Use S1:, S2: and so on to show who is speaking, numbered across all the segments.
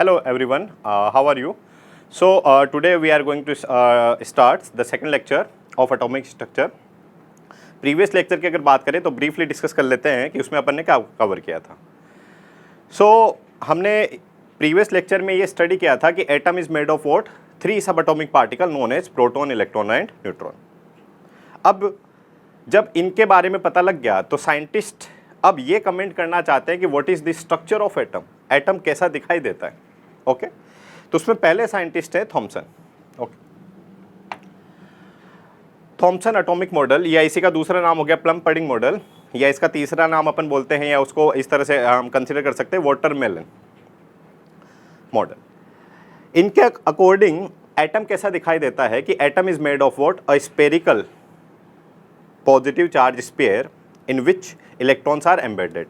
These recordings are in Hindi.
S1: Hello everyone, how are you? So today we are going to start the second lecture of atomic structure. Previous lecture की अगर बात करें तो ब्रीफली डिस्कस कर लेते हैं कि उसमें अपन ने क्या कवर किया था. हमने प्रीवियस लेक्चर में ये स्टडी किया था कि atom is made of what, 3 subatomic particle known as proton, electron and neutron. अब जब इनके बारे में पता लग गया तो साइंटिस्ट अब ये कमेंट करना चाहते हैं कि what is the structure of atom, atom कैसा दिखाई देता है. ओके तो उसमें पहले साइंटिस्ट है Thomson. Okay, Thomson atomic model या इसी का दूसरा नाम हो गया प्लम पडिंग मॉडल, या इसका तीसरा नाम अपन बोलते हैं या उसको इस तरह से हम कंसीडर कर सकते हैं वाटरमेलन मॉडल. इनके अकॉर्डिंग एटम कैसा दिखाई देता है कि atom is made of what, a spherical positive charge sphere in which electrons are embedded.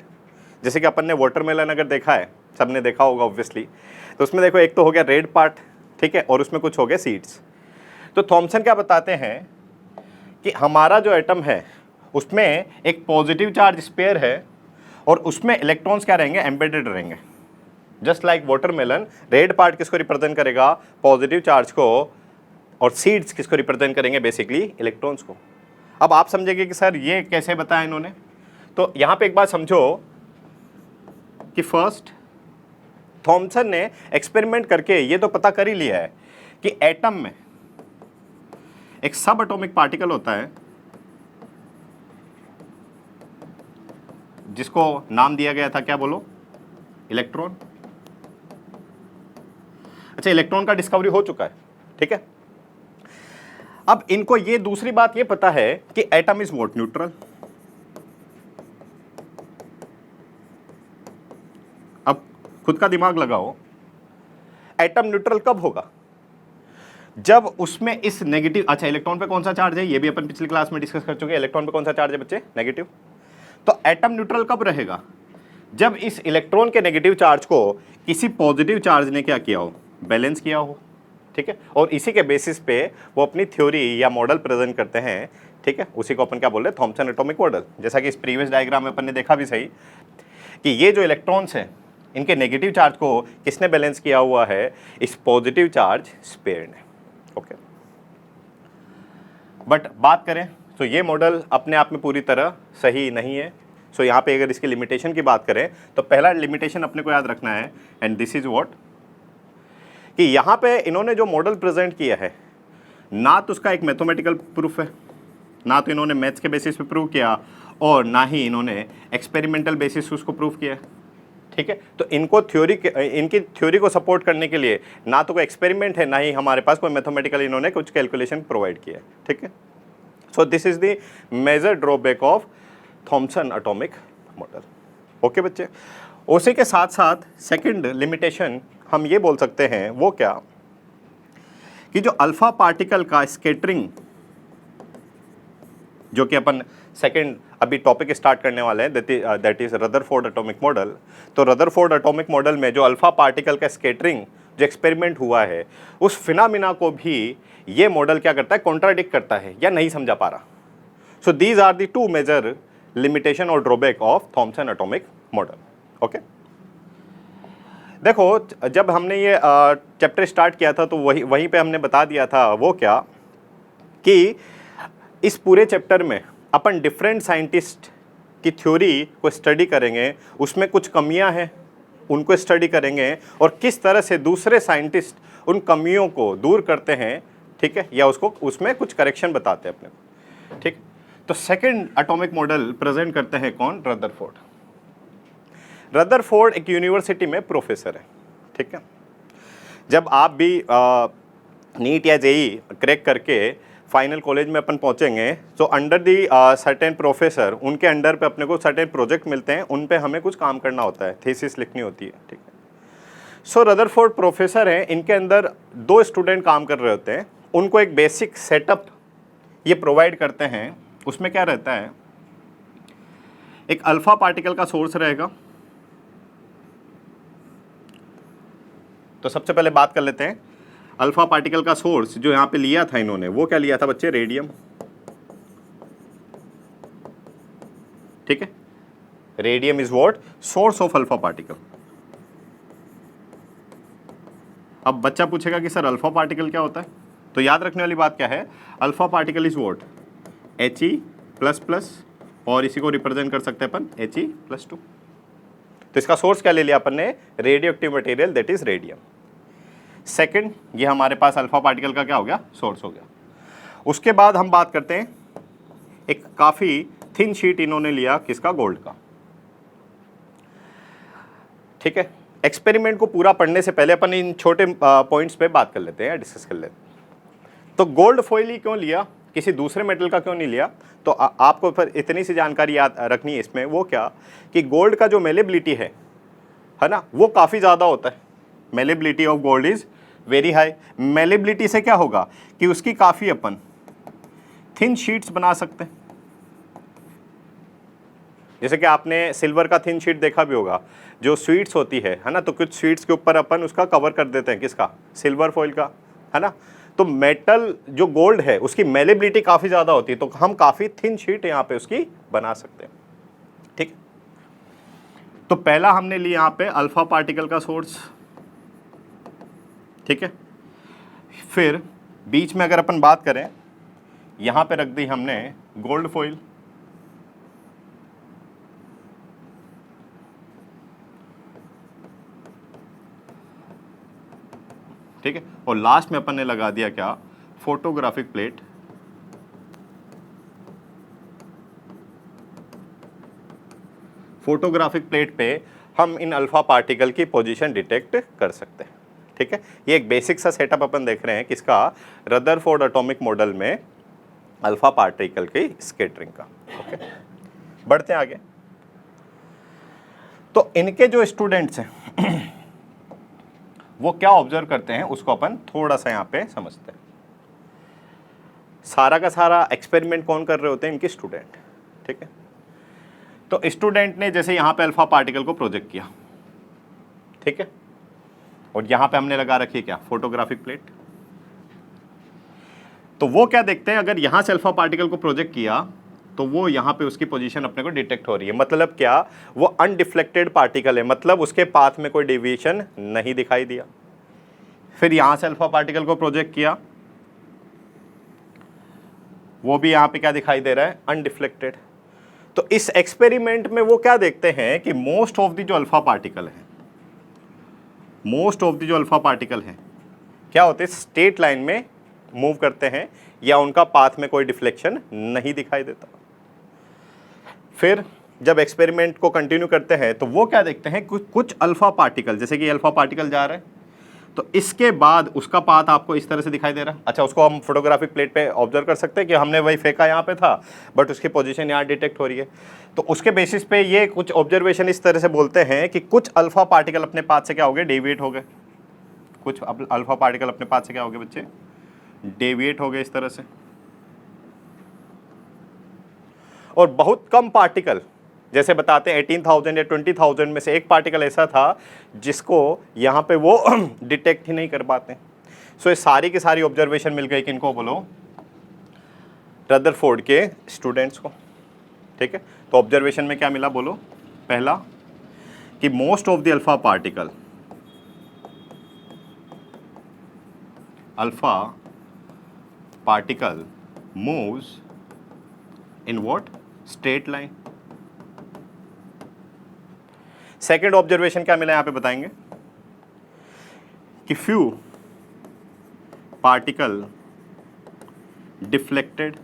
S1: जैसे कि अपन ने वाटरमेलन अगर देखा है, सबने देखा होगा ऑब्वियसली, तो उसमें देखो एक तो हो गया रेड पार्ट, ठीक है, और उसमें कुछ हो गया सीड्स. तो थॉमसन क्या बताते हैं कि हमारा जो एटम है उसमें एक पॉजिटिव चार्ज स्फीयर है और उसमें इलेक्ट्रॉन्स क्या रहेंगे, एम्बेडेड रहेंगे. Just like watermelon, red part किसको रिप्रेजेंट करेगा, पॉजिटिव चार्ज को, और सीड्स किसको रिप्रेजेंट करेंगे, बेसिकली इलेक्ट्रॉन्स को. अब आप समझेंगे कि सर ये कैसे बताया इन्होंने, तो यहाँ पे एक बात समझो कि फर्स्ट थॉमसन ने एक्सपेरिमेंट करके ये तो पता कर ही लिया है कि एटम में एक सब एटॉमिक पार्टिकल होता है जिसको नाम दिया गया था, क्या बोलो, इलेक्ट्रॉन. अच्छा, इलेक्ट्रॉन का डिस्कवरी हो चुका है, ठीक है. अब इनको ये दूसरी बात ये पता है कि एटम इज व्हाट, न्यूट्रल. अब खुद का दिमाग लगाओ, एटम न्यूट्रल कब होगा, जब उसमें इस नेगेटिव, अच्छा इलेक्ट्रॉन पे कौन सा चार्ज है ये भी अपन पिछली क्लास में डिस्कस कर चुके हैं. इलेक्ट्रॉन पे कौन सा चार्ज है बच्चे, नेगेटिव. तो एटम न्यूट्रल कब रहेगा, जब इस इलेक्ट्रॉन के नेगेटिव चार्ज को किसी पॉजिटिव चार्ज ने क्या किया हो, बैलेंस किया हो, ठीक है. और इसी के बेसिस पे वो अपनी थ्योरी या मॉडल प्रेजेंट करते हैं, ठीक है. उसी को अपन क्या बोल रहे हैं, थॉमसन एटॉमिक मॉडल. जैसा कि इस प्रीवियस डायग्राम में अपन ने देखा भी सही कि ये जो इलेक्ट्रॉन्स हैं इनके नेगेटिव चार्ज को किसने बैलेंस किया हुआ है, इस पॉजिटिव चार्ज स्फीयर ने. ओके, बट बात करें तो ये मॉडल अपने आप में पूरी तरह सही नहीं है. सो यहाँ पे अगर इसकी लिमिटेशन की बात करें तो पहला लिमिटेशन अपने को याद रखना है, एंड दिस इज व्हाट, कि यहाँ पे इन्होंने जो मॉडल प्रेजेंट किया है ना तो उसका एक मैथमेटिकल प्रूफ है, ना तो इन्होंने मैथ्स के बेसिस पे प्रूव किया, और ना ही इन्होंने एक्सपेरिमेंटल बेसिस उसको प्रूव किया, ठीक है. तो इनको इनकी थ्योरी को सपोर्ट करने के लिए ना तो कोई एक्सपेरिमेंट है, ना ही हमारे पास कोई मैथमेटिकल इन्होंने कुछ कैलकुलेशन प्रोवाइड किया है, ठीक है. So this is the major drawback of Thompson atomic model. Okay बच्चे, उसी के साथ साथ सेकंड लिमिटेशन हम ये बोल सकते हैं, वो क्या, कि जो अल्फा पार्टिकल का स्कैटरिंग, जो कि अपन सेकंड अभी टॉपिक स्टार्ट करने वाले हैं, that is Rutherford atomic model. तो रदरफोर्ड एटॉमिक मॉडल में जो अल्फा पार्टिकल का स्कैटरिंग जो एक्सपेरिमेंट हुआ है, उस फिनोमिना को भी ये मॉडल क्या करता है, कॉन्ट्राडिक्ट करता है या नहीं समझा पा रहा. So these are the 2 major limitation और drawback of Thompson atomic model. Okay, देखो जब हमने ये चैप्टर स्टार्ट किया था तो वहीं पे हमने बता दिया था, वो क्या, कि इस पूरे चैप्टर में अपन डिफरेंट साइंटिस्ट की थ्योरी को स्टडी करेंगे, उसमें कुछ कमियां हैं उनको स्टडी करेंगे, और किस तरह से दूसरे साइंटिस्ट उन कमियों को दूर करते हैं, ठीक है, या उसको उसमें कुछ करेक्शन बताते हैं अपने को, ठीक. तो सेकंड एटॉमिक मॉडल प्रेजेंट करते हैं कौन, रदरफोर्ड. रदरफोर्ड एक यूनिवर्सिटी में प्रोफेसर है, ठीक है. जब आप भी नीट या जेई क्रैक करके फाइनल कॉलेज में अपन पहुंचेंगे, तो अंडर दी सर्टेन प्रोफेसर, उनके अंडर पे अपने को सर्टेन प्रोजेक्ट मिलते हैं, उन पे हमें कुछ काम करना होता है, थीसिस लिखनी होती है, ठीक है. सो रदरफोर्ड प्रोफेसर हैं, इनके अंदर 2 स्टूडेंट काम कर रहे होते हैं, उनको एक बेसिक सेटअप ये प्रोवाइड करते हैं. उसमें क्या रहता है, एक अल्फा पार्टिकल का सोर्स रहेगा. तो सबसे पहले बात कर लेते हैं अल्फा पार्टिकल का सोर्स. जो यहाँ पे लिया था इन्होंने, वो क्या लिया था बच्चे, रेडियम, ठीक है. Radium is what, source of alpha particle. अब बच्चा पूछेगा कि सर अल्फा पार्टिकल क्या होता है, तो याद रखने वाली बात क्या है, alpha particle is what, He++, और इसी को रिप्रेजेंट कर सकते हैं अपन He+2। तो इसका सोर्स क्या ले लिया अपन ने, radio active material that is radium. Second, ये हमारे पास अल्फा पार्टिकल का क्या हो गया, सोर्स हो गया। उसके बाद हम बात करते हैं, एक काफी थिन शीट इन्होंने लिया किसका, गोल्ड का। ठीक है, एक्सपेरिमेंट को पूरा पढ़ने से पहले अपन इन छोटे पॉइंट्स पे बात कर लेते हैं, डिस्कस कर लेते हैं। तो गोल्ड फॉइल ही क्यों लिया, किसी दूसरे मेटल का क्यों नहीं लिया, तो आपको फिर इतनी सी जानकारी याद रखनी है इसमें, वो क्या कि गोल्ड का जो मेलेबिलिटी है ना, वो काफ़ी ज़्यादा होता है। Malleability of gold is very high. Malleability से क्या होगा कि उसकी काफ़ी अपन थिन शीट्स बना सकते हैं। जैसे कि आपने सिल्वर का थिन शीट देखा भी होगा, जो स्वीट्स होती है ना, तो कुछ स्वीट्स के ऊपर अपन उसका कवर कर देते हैं, किसका, सिल्वर फॉइल का, है ना। तो मेटल जो गोल्ड है उसकी मेलेबिलिटी काफ़ी ज़्यादा होती है, तो हम काफ़ी थिन शीट यहाँ पे उसकी बना सकते हैं। ठीक, तो पहला हमने लिया यहाँ पे अल्फा पार्टिकल का सोर्स। ठीक है, फिर बीच में अगर अपन बात करें, यहाँ पे रख दी हमने गोल्ड फॉइल। ठीक है, और लास्ट में अपन ने लगा दिया क्या, फोटोग्राफिक प्लेट। फोटोग्राफिक प्लेट पे हम इन अल्फा पार्टिकल की पोजीशन डिटेक्ट कर सकते हैं। ठीक है, ये एक बेसिक सा सेटअप अपन देख रहे हैं किसका, रदरफोर्ड एटॉमिक मॉडल में अल्फा पार्टिकल की स्कैटरिंग का। ओके, बढ़ते हैं आगे। तो इनके जो स्टूडेंट्स हैं वो क्या ऑब्जर्व करते हैं, उसको अपन थोड़ा सा यहाँ पे समझते हैं। सारा का सारा एक्सपेरिमेंट कौन कर रहे होते हैं, इनके स्टूडेंट। ठीक है, तो स्टूडेंट ने जैसे यहाँ पे अल्फा पार्टिकल को प्रोजेक्ट किया, ठीक है, और यहाँ पे हमने लगा रखी है क्या, फोटोग्राफिक प्लेट। तो वो क्या देखते हैं, अगर यहाँ से अल्फा पार्टिकल को प्रोजेक्ट किया तो वो यहाँ पे उसकी पोजीशन अपने को डिटेक्ट हो रही है। मतलब क्या, वो अनडिफ्लेक्टेड पार्टिकल है, मतलब उसके पाथ में कोई डेविएशन नहीं दिखाई दिया। फिर यहाँ से अल्फा पार्टिकल को प्रोजेक्ट किया, वो भी यहाँ पे क्या दिखाई दे रहा है, अनडिफ्लेक्टेड। तो इस एक्सपेरिमेंट में वो क्या देखते हैं कि मोस्ट ऑफ द जो अल्फा पार्टिकल है, मोस्ट ऑफ द जो अल्फा पार्टिकल हैं क्या होते हैं, स्ट्रेट लाइन में मूव करते हैं या उनका पाथ में कोई डिफ्लेक्शन नहीं दिखाई देता। फिर जब एक्सपेरिमेंट को कंटिन्यू करते हैं तो वो क्या देखते हैं, कुछ अल्फा पार्टिकल, जैसे कि अल्फा पार्टिकल जा रहा है तो इसके बाद उसका पाथ आपको इस तरह से दिखाई दे रहा है। अच्छा, उसको हम फोटोग्राफिक प्लेट पे ऑब्जर्व कर सकते हैं कि हमने वही फेंका यहाँ पे था बट उसकी पोजीशन यहाँ डिटेक्ट हो रही है। तो उसके बेसिस पे ये कुछ ऑब्जर्वेशन इस तरह से बोलते हैं कि कुछ अल्फा पार्टिकल अपने पाथ से क्या हो गए, डेविएट हो गए। कुछ अल्फा पार्टिकल अपने पाथ से क्या हो गए बच्चे, डेविएट हो गए इस तरह से। और बहुत कम पार्टिकल, जैसे बताते हैं 18,000 या 20,000 में से एक पार्टिकल ऐसा था जिसको यहाँ पे वो डिटेक्ट ही नहीं कर पाते। सो ये सारी की सारी ऑब्जर्वेशन मिल गई किनको, बोलो, रदरफोर्ड के स्टूडेंट्स को। ठीक है, तो ऑब्जर्वेशन में क्या मिला, बोलो, पहला कि most of the alpha particle moves in what, straight line. Second observation क्या मिला यहां पे बताएंगे कि few particle deflected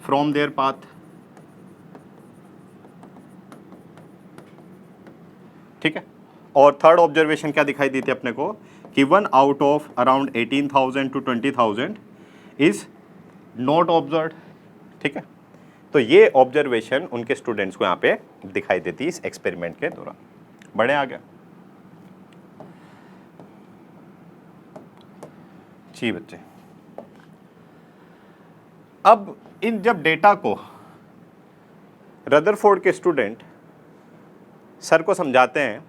S1: from there path. ठीक है, और थर्ड ऑब्जर्वेशन क्या दिखाई दी थी अपने को कि 1 out of around 18,000 to 20,000 is not observed. ठीक है, तो ये ऑब्जर्वेशन उनके स्टूडेंट्स को यहाँ पे दिखाई देती है इस एक्सपेरिमेंट के दौरान। बढ़े आगे जी बच्चे। अब इन जब डेटा को रदरफोर्ड के स्टूडेंट सर को समझाते हैं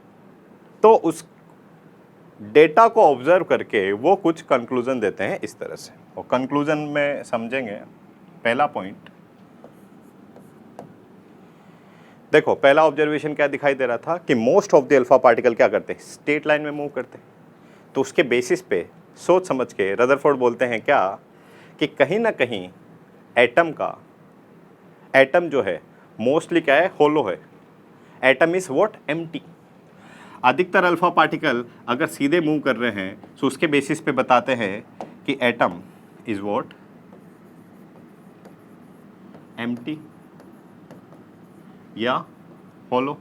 S1: तो उस डेटा को ऑब्जर्व करके वो कुछ कंक्लूजन देते हैं इस तरह से। और कंक्लूजन में समझेंगे, पहला पॉइंट देखो, पहला ऑब्जर्वेशन क्या दिखाई दे रहा था कि most of the alpha particle क्या करते हैं, स्ट्रेट लाइन में मूव करते हैं। तो उसके बेसिस पे सोच समझ के रदरफोर्ड बोलते हैं क्या कि कहीं ना कहीं एटम जो है मोस्टली क्या है, होलो है। Atom is what, empty. अधिकतर अल्फा पार्टिकल अगर सीधे मूव कर रहे हैं तो उसके बेसिस पे बताते हैं कि एटम इज व्हाट, एम्प्टी या होलो।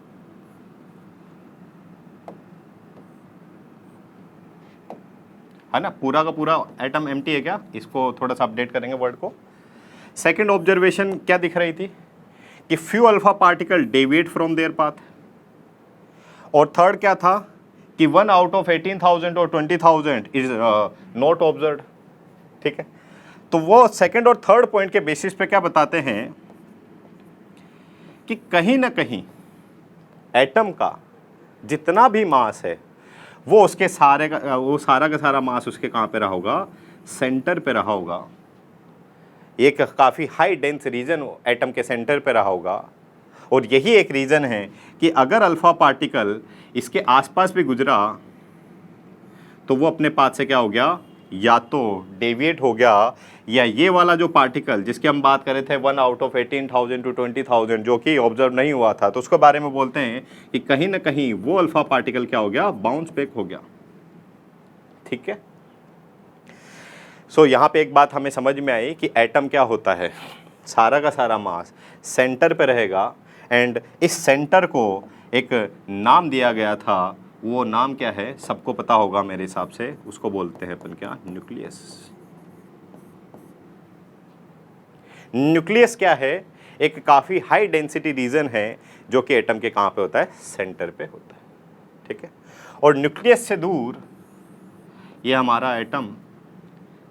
S1: है ना, पूरा का पूरा एटम एम्प्टी है क्या? इसको थोड़ा सा अपडेट करेंगे वर्ड को। सेकंड ऑब्जर्वेशन क्या दिख रही थी कि few alpha particle deviate from there path. और थर्ड क्या था कि 1 आउट ऑफ 18,000 और 20,000 इज नॉट ऑब्जर्व। ठीक है, तो वो सेकंड और थर्ड पॉइंट के बेसिस पे क्या बताते हैं कि कहीं ना कहीं एटम का जितना भी मास है वो उसके सारा का सारा मास उसके कहाँ पे रहा होगा, सेंटर पे रहा होगा। एक काफ़ी हाई डेंस रीजन एटम के सेंटर पे रहा होगा। और यही एक रीज़न है कि अगर अल्फा पार्टिकल इसके आसपास भी गुजरा तो वो अपने पाथ से क्या हो गया, या तो डेविएट हो गया, या ये वाला जो पार्टिकल जिसकी हम बात कर रहे थे 1 आउट ऑफ 18,000 टू 20,000 जो कि ऑब्जर्व नहीं हुआ था, तो उसके बारे में बोलते हैं कि कहीं ना कहीं वो अल्फा पार्टिकल क्या हो गया, बाउंस बैक हो गया। ठीक है, सो यहाँ पे एक बात हमें समझ में आई कि एटम क्या होता है, सारा का सारा मास सेंटर पे रहेगा। एंड इस सेंटर को एक नाम दिया गया था, वो नाम क्या है सबको पता होगा मेरे हिसाब से, उसको बोलते हैं अपन क्या, न्यूक्लियस। न्यूक्लियस क्या है, एक काफ़ी हाई डेंसिटी रीजन है जो कि एटम के कहाँ पे होता है, सेंटर पे होता है। ठीक है, और न्यूक्लियस से दूर ये हमारा एटम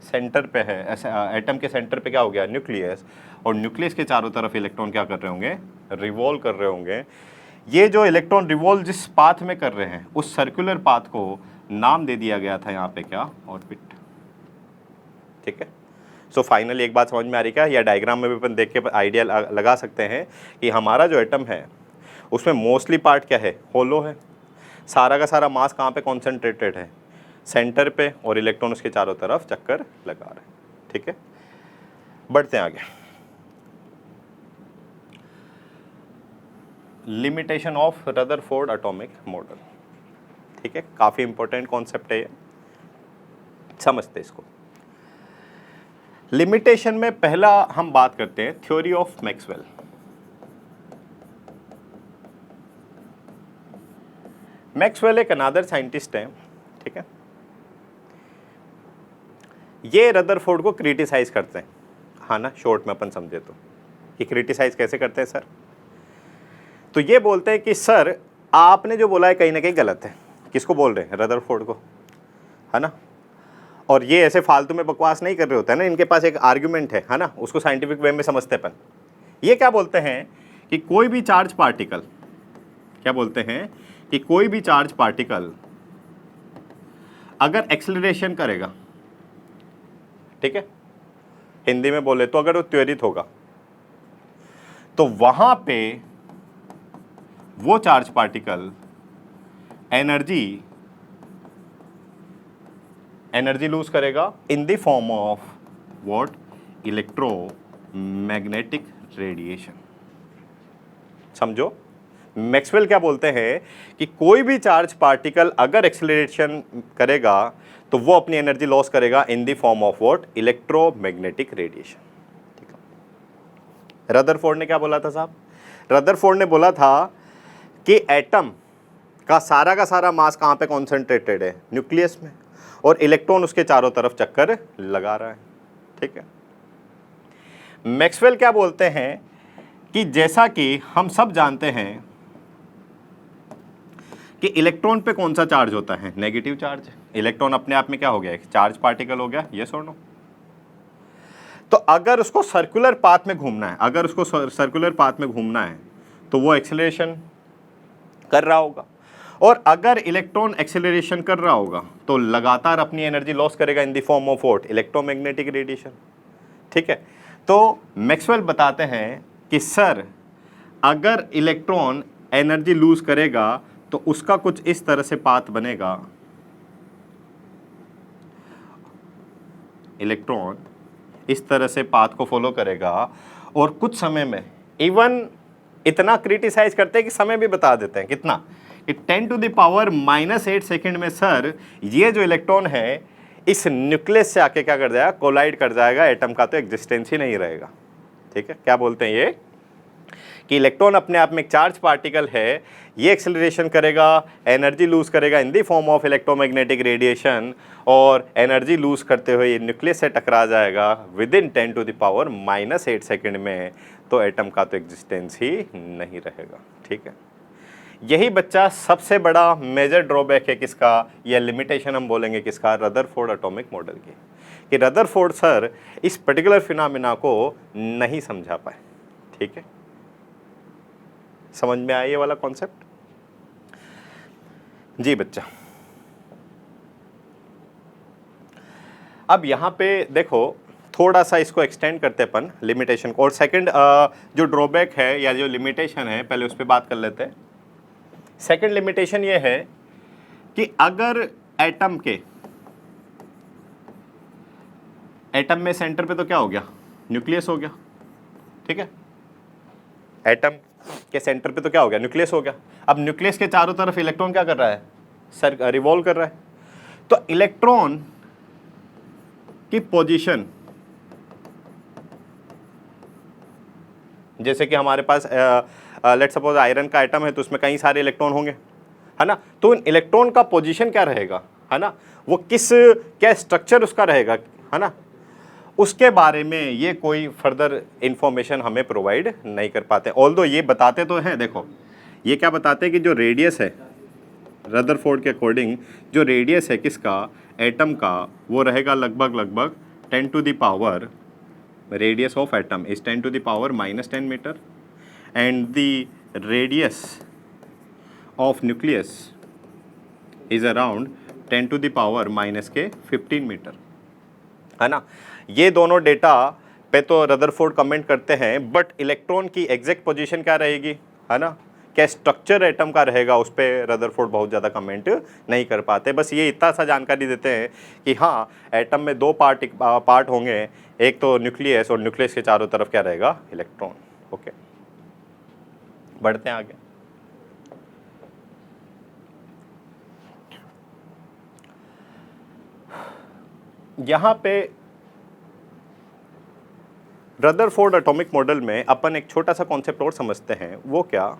S1: सेंटर पे है, ऐसे एटम के सेंटर पे क्या हो गया, न्यूक्लियस। और न्यूक्लियस के चारों तरफ इलेक्ट्रॉन क्या कर रहे होंगे, रिवॉल्व कर रहे होंगे। ये जो इलेक्ट्रॉन रिवॉल्व जिस पाथ में कर रहे हैं उस सर्कुलर पाथ को नाम दे दिया गया था यहाँ पे क्या, ऑर्बिट। ठीक है, सो फाइनली एक बात समझ में आ रही क्या, या डायग्राम में भी अपन देख के आइडिया लगा सकते हैं कि हमारा जो एटम है उसमें मोस्टली पार्ट क्या है, होलो है। सारा का सारा मास कहाँ पे कॉन्सेंट्रेटेड है, सेंटर पे, और इलेक्ट्रॉन उसके चारों तरफ चक्कर लगा रहे हैं। ठीक है, बढ़ते हैं आगे। Limitation of Rutherford atomic model. ठीक है, काफ़ी इंपॉर्टेंट कॉन्सेप्ट है ये, समझते इसको। लिमिटेशन में पहला हम बात करते हैं थ्योरी ऑफ मैक्सवेल। मैक्सवेल एक अनादर साइंटिस्ट है। ठीक है, ये रदरफोर्ड को क्रिटिसाइज करते हैं। हाँ ना, शॉर्ट में अपन समझे तो ये क्रिटिसाइज कैसे करते हैं सर, तो ये बोलते हैं कि सर आपने जो बोला है कहीं ना कहीं गलत है। किसको बोल रहे हैं, रदरफोर्ड को, है ना। और ये ऐसे फालतू में बकवास नहीं कर रहे होते हैं ना, इनके पास एक आर्ग्यूमेंट है ना, उसको साइंटिफिक वे में समझते अपन। ये क्या बोलते हैं कि कोई भी चार्ज पार्टिकल, क्या बोलते हैं कि कोई भी चार्ज पार्टिकल अगर एक्सेलरेशन करेगा, ठीक है, हिंदी में बोले तो अगर वो त्वरित होगा, तो वहां पे वो चार्ज पार्टिकल एनर्जी लूज करेगा in the form of what, electromagnetic radiation. समझो, मैक्सवेल क्या बोलते हैं कि कोई भी चार्ज पार्टिकल अगर एक्सेलरेशन करेगा तो वो अपनी एनर्जी लॉस करेगा in the form of what, electromagnetic radiation. ठीक है, रदरफोर्ड ने क्या बोला था साहब, रदरफोर्ड ने बोला था कि एटम का सारा मास कहाँ पे कॉन्सेंट्रेटेड है, न्यूक्लियस में, और इलेक्ट्रॉन उसके चारों तरफ चक्कर लगा रहा है। ठीक है, मैक्सवेल क्या बोलते हैं कि जैसा कि हम सब जानते हैं कि इलेक्ट्रॉन पे कौन सा चार्ज होता है, नेगेटिव चार्ज। इलेक्ट्रॉन अपने आप में क्या हो गया, एक चार्ज पार्टिकल हो गया, यस और नो। तो अगर उसको सर्कुलर पाथ में घूमना है, अगर उसको सर्कुलर पाथ में घूमना है तो वो एक्सेलरेशन कर रहा होगा, और अगर इलेक्ट्रॉन एक्सेलरेशन कर रहा होगा तो लगातार अपनी एनर्जी लॉस करेगा in the form of what, electromagnetic radiation. ठीक है, तो मैक्सवेल बताते हैं कि सर अगर इलेक्ट्रॉन एनर्जी लूज करेगा तो उसका कुछ इस तरह से पाथ बनेगा इलेक्ट्रॉन इस तरह से पाथ को फॉलो करेगा और कुछ समय में इवन इतना क्रिटिसाइज करते हैं कि समय भी बता देते हैं कितना कि 10⁻⁻8 सेकंड में सर ये जो इलेक्ट्रॉन है इस न्यूक्लियस से आके क्या कर जाएगा, कोलाइड कर जाएगा, एटम का तो एग्जिस्टेंस ही नहीं रहेगा। ठीक है, क्या बोलते हैं ये कि इलेक्ट्रॉन अपने आप में एक चार्ज पार्टिकल है, ये एक्सेलरेशन करेगा, एनर्जी लूज करेगा in the form of electromagnetic radiation और एनर्जी लूज करते हुए ये न्यूक्लियस से टकरा जाएगा विद इन 10⁻⁻8 सेकंड में, तो एटम का तो एग्जिस्टेंस ही नहीं रहेगा। ठीक है, यही बच्चा सबसे बड़ा मेजर ड्रॉबैक है किसका, या लिमिटेशन हम बोलेंगे किसका, रदरफोर्ड एटॉमिक मॉडल की, कि रदरफोर्ड सर इस पर्टिकुलर फिनोमेना को नहीं समझा पाए। ठीक है, समझ में आया ये वाला कॉन्सेप्ट? जी बच्चा, अब यहां पे देखो थोड़ा सा इसको एक्सटेंड करते अपन लिमिटेशन को, और सेकंड जो ड्रॉबैक है या जो लिमिटेशन है पहले उस पर बात कर लेते हैं। सेकंड लिमिटेशन ये है कि अगर एटम में सेंटर पे तो क्या हो गया, न्यूक्लियस हो गया। ठीक है, एटम के सेंटर पे तो क्या हो गया, न्यूक्लियस हो गया। अब न्यूक्लियस के चारों तरफ इलेक्ट्रॉन क्या कर रहा है, सर रिवॉल्व कर रहा है। तो इलेक्ट्रॉन की पोजीशन, जैसे कि हमारे पास लेट्स सपोज आयरन का एटम है तो उसमें कई सारे इलेक्ट्रॉन होंगे, है ना, तो इन इलेक्ट्रॉन का पोजीशन क्या रहेगा, है ना, वो क्या स्ट्रक्चर उसका रहेगा, है ना, उसके बारे में ये कोई फर्दर इंफॉर्मेशन हमें प्रोवाइड नहीं कर पाते। ऑल्दो ये बताते तो हैं, देखो ये क्या बताते हैं कि जो रेडियस है रदरफोर्ड के अकॉर्डिंग, जो रेडियस है किसका, एटम का, वो रहेगा लगभग 10 to the power, radius of atom is 10 to the power -10 metre and the radius of nucleus is around 10 to the power -15 metre, है ना। ये दोनों डेटा पे तो रदरफोर्ड कमेंट करते हैं, बट इलेक्ट्रॉन की एग्जैक्ट पोजीशन क्या रहेगी, है ना, क्या स्ट्रक्चर एटम का रहेगा, उस पर रदरफोर्ड बहुत ज़्यादा कमेंट नहीं कर पाते। बस ये इतना सा जानकारी देते हैं कि हाँ एटम में दो पार्ट होंगे, एक तो न्यूक्लियस और न्यूक्लियस के चारों तरफ क्या रहेगा, इलेक्ट्रॉन। ओके, बढ़ते हैं आगे। यहाँ पे रदरफोर्ड एटॉमिक मॉडल में अपन एक छोटा सा कॉन्सेप्ट और समझते हैं, वो क्या,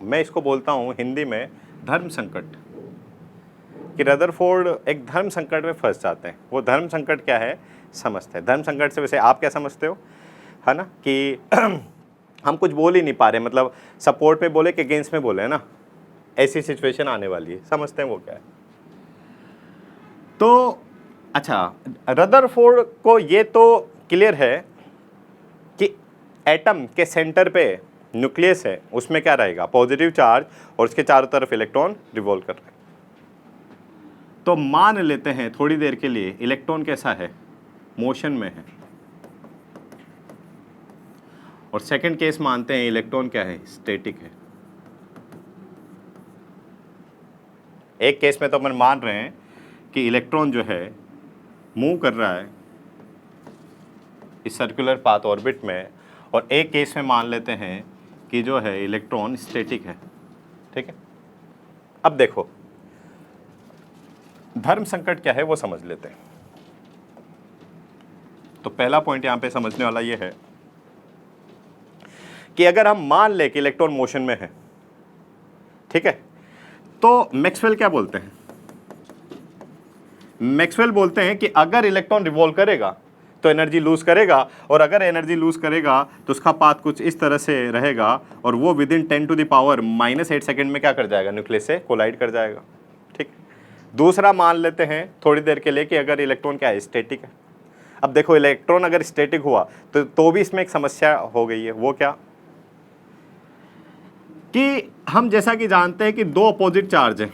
S1: मैं इसको बोलता हूँ हिंदी में धर्म संकट, कि रदरफोर्ड एक धर्म संकट में फंस जाते हैं। वो धर्म संकट क्या है समझते हैं। धर्म संकट से वैसे आप क्या समझते हो, है ना, कि हम कुछ बोल ही नहीं पा रहे, मतलब सपोर्ट में बोले कि अगेंस्ट में बोले, है ना, ऐसी सिचुएशन आने वाली है, समझते हैं वो क्या है। तो अच्छा, रदरफोर्ड को ये तो क्लियर है कि एटम के सेंटर पे न्यूक्लियस है, उसमें क्या रहेगा, पॉजिटिव चार्ज, और उसके चारों तरफ इलेक्ट्रॉन रिवॉल्व कर रहे हैं। तो मान लेते हैं थोड़ी देर के लिए इलेक्ट्रॉन कैसा है, मोशन में है, और सेकंड केस मानते हैं इलेक्ट्रॉन क्या है, स्टैटिक है। एक केस में तो अपन मान रहे हैं कि इलेक्ट्रॉन जो है मूव कर रहा है इस सर्कुलर पाथ ऑर्बिट में, और एक केस में मान लेते हैं कि जो है इलेक्ट्रॉन स्टैटिक है। ठीक है, अब देखो धर्म संकट क्या है वो समझ लेते हैं। तो पहला पॉइंट यहां पे समझने वाला ये है कि अगर हम मान ले कि इलेक्ट्रॉन मोशन में है, ठीक है, तो मैक्सवेल क्या बोलते हैं, मैक्सवेल बोलते हैं कि अगर इलेक्ट्रॉन रिवॉल्व करेगा तो एनर्जी लूज करेगा, और अगर एनर्जी लूज करेगा तो उसका पाथ कुछ इस तरह से रहेगा, और वो within 10 to the power -8 second में क्या कर जाएगा, न्यूक्लियस से कोलाइड कर जाएगा। ठीक, दूसरा मान लेते हैं थोड़ी देर के लिए कि अगर इलेक्ट्रॉन क्या है, स्टैटिक है। अब देखो इलेक्ट्रॉन अगर स्टैटिक हुआ तो भी इसमें एक समस्या हो गई है, वो क्या कि हम जैसा कि जानते हैं कि दो अपोजिट चार्ज है